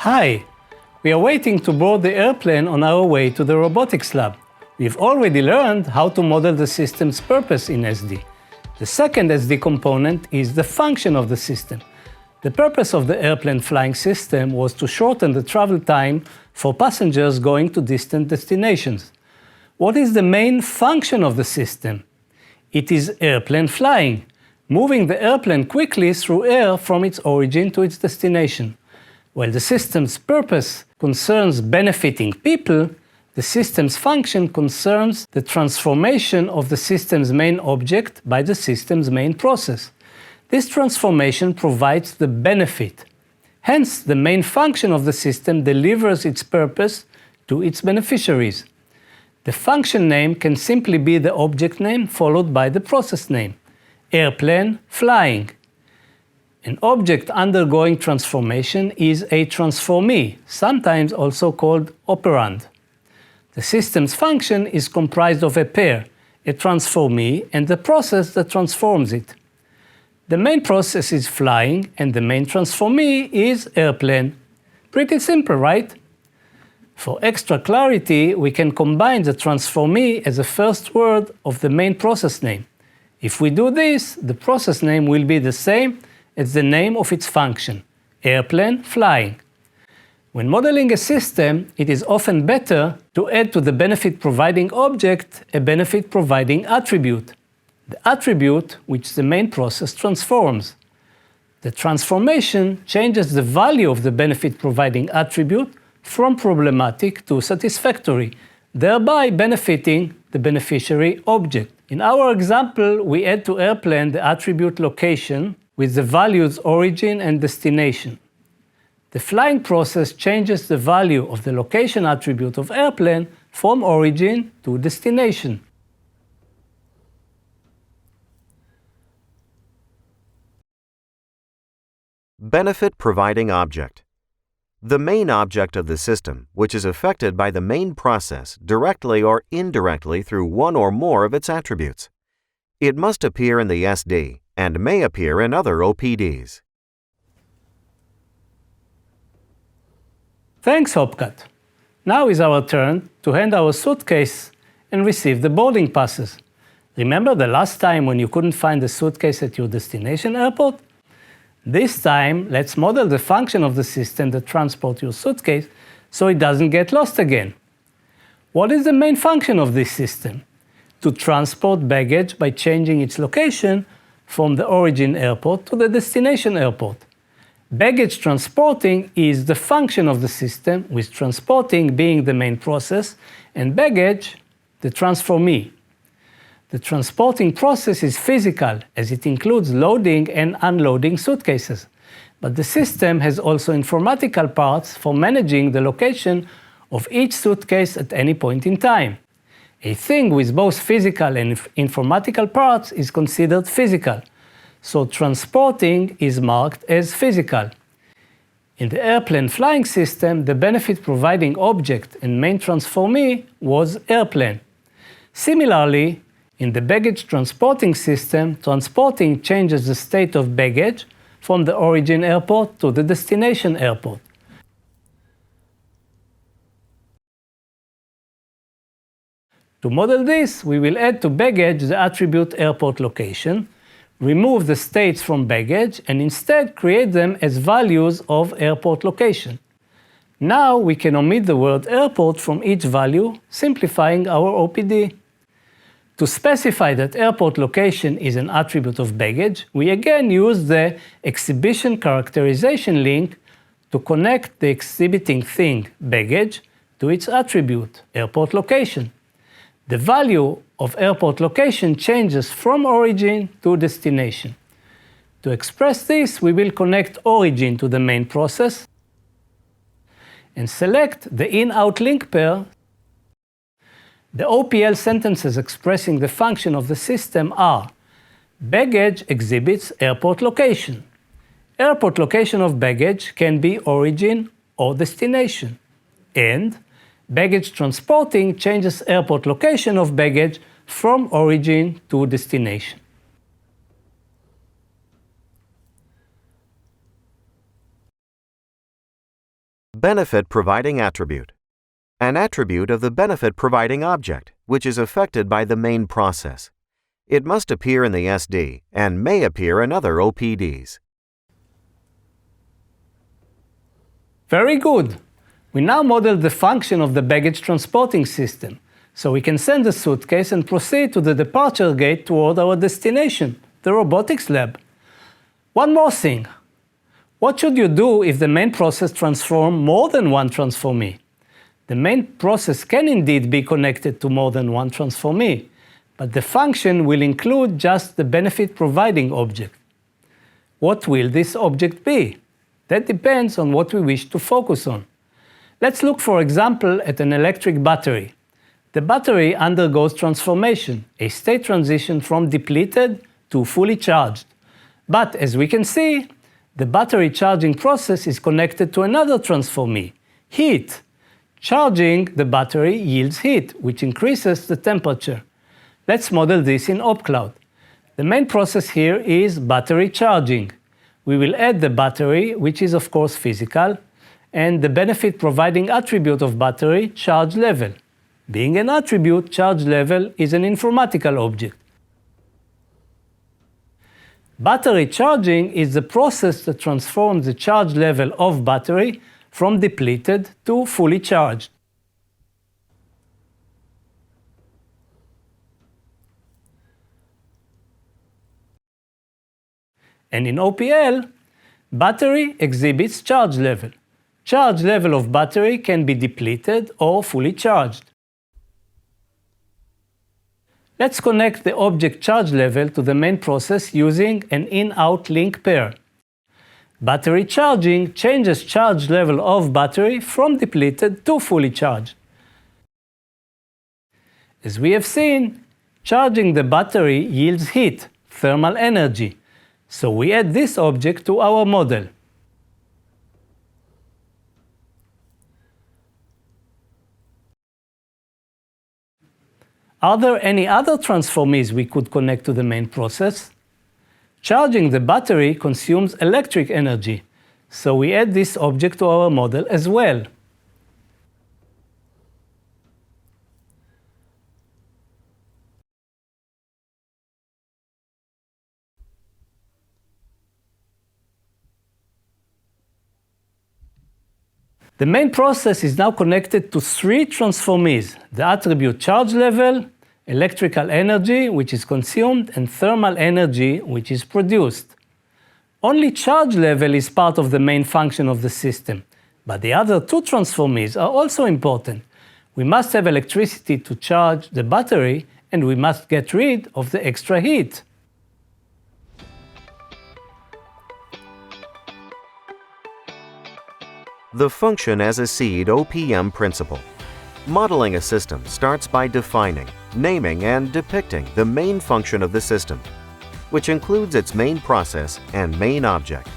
Hi! We are waiting to board the airplane on our way to the robotics lab. We've already learned how to model the system's purpose in SD. The second SD component is the function of the system. The purpose of the airplane flying system was to shorten the travel time for passengers going to distant destinations. What is the main function of the system? It is airplane flying, moving the airplane quickly through air from its origin to its destination. While the system's purpose concerns benefiting people, the system's function concerns the transformation of the system's main object by the system's main process. This transformation provides the benefit. Hence, the main function of the system delivers its purpose to its beneficiaries. The function name can simply be the object name followed by the process name. Airplane flying. An object undergoing transformation is a transformee, sometimes also called operand. The system's function is comprised of a pair, a transformee, and the process that transforms it. The main process is flying, and the main transformee is airplane. Pretty simple, right? For extra clarity, we can combine the transformee as a first word of the main process name. If we do this, the process name will be the same as the name of its function, airplane flying. When modeling a system, it is often better to add to the benefit-providing object a benefit-providing attribute, the attribute which the main process transforms. The transformation changes the value of the benefit-providing attribute from problematic to satisfactory, thereby benefiting the beneficiary object. In our example, we add to airplane the attribute location with the values origin and destination. The flying process changes the value of the location attribute of airplane from origin to destination. Benefit-providing object. The main object of the system, which is affected by the main process directly or indirectly through one or more of its attributes. It must appear in the SD and may appear in other OPDs. Thanks, Hopcat. Now is our turn to hand our suitcase and receive the boarding passes. Remember the last time when you couldn't find the suitcase at your destination airport? This time, let's model the function of the system that transports your suitcase so it doesn't get lost again. What is the main function of this system? To transport baggage by changing its location from the origin airport to the destination airport. Baggage transporting is the function of the system, with transporting being the main process and baggage the transformee. The transporting process is physical, as it includes loading and unloading suitcases. But the system has also informatical parts for managing the location of each suitcase at any point in time. A thing with both physical and informatical parts is considered physical, so transporting is marked as physical. In the airplane flying system, the benefit-providing object and main transformee was airplane. Similarly, in the baggage transporting system, transporting changes the state of baggage from the origin airport to the destination airport. To model this, we will add to baggage the attribute airport location, remove the states from baggage, and instead create them as values of airport location. Now we can omit the word airport from each value, simplifying our OPD. To specify that airport location is an attribute of baggage, we again use the exhibition characterization link to connect the exhibiting thing, baggage, to its attribute, airport location. The value of airport location changes from origin to destination. To express this, we will connect origin to the main process and select the in-out link pair. The OPL sentences expressing the function of the system are: baggage exhibits airport location. Airport location of baggage can be origin or destination. And baggage transporting changes airport location of baggage from origin to destination. Benefit-providing attribute. An attribute of the benefit-providing object, which is affected by the main process. It must appear in the SD and may appear in other OPDs. Very good. We now model the function of the baggage transporting system, so we can send the suitcase and proceed to the departure gate toward our destination, the robotics lab. One more thing. What should you do if the main process transforms more than one transformee? The main process can indeed be connected to more than one transformee, but the function will include just the benefit-providing object. What will this object be? That depends on what we wish to focus on. Let's look, for example, at an electric battery. The battery undergoes transformation, a state transition from depleted to fully charged. But as we can see, the battery charging process is connected to another transformee, heat. Charging the battery yields heat, which increases the temperature. Let's model this in OPCloud. The main process here is battery charging. We will add the battery, which is of course physical, and the benefit-providing attribute of battery, charge level. Being an attribute, charge level is an informatical object. Battery charging is the process that transforms the charge level of battery from depleted to fully charged. And in OPL, battery exhibits charge level. Charge level of battery can be depleted or fully charged. Let's connect the object charge level to the main process using an in-out link pair. Battery charging changes charge level of battery from depleted to fully charged. As we have seen, charging the battery yields heat, thermal energy, so we add this object to our model. Are there any other transformees we could connect to the main process? Charging the battery consumes electric energy, so we add this object to our model as well. The main process is now connected to three transformees: the attribute charge level, electrical energy, which is consumed, and thermal energy, which is produced. Only charge level is part of the main function of the system, but the other two transformees are also important. We must have electricity to charge the battery, and we must get rid of the extra heat. The function as a seed OPM principle. Modeling a system starts by defining, naming, and depicting the main function of the system, which includes its main process and main object.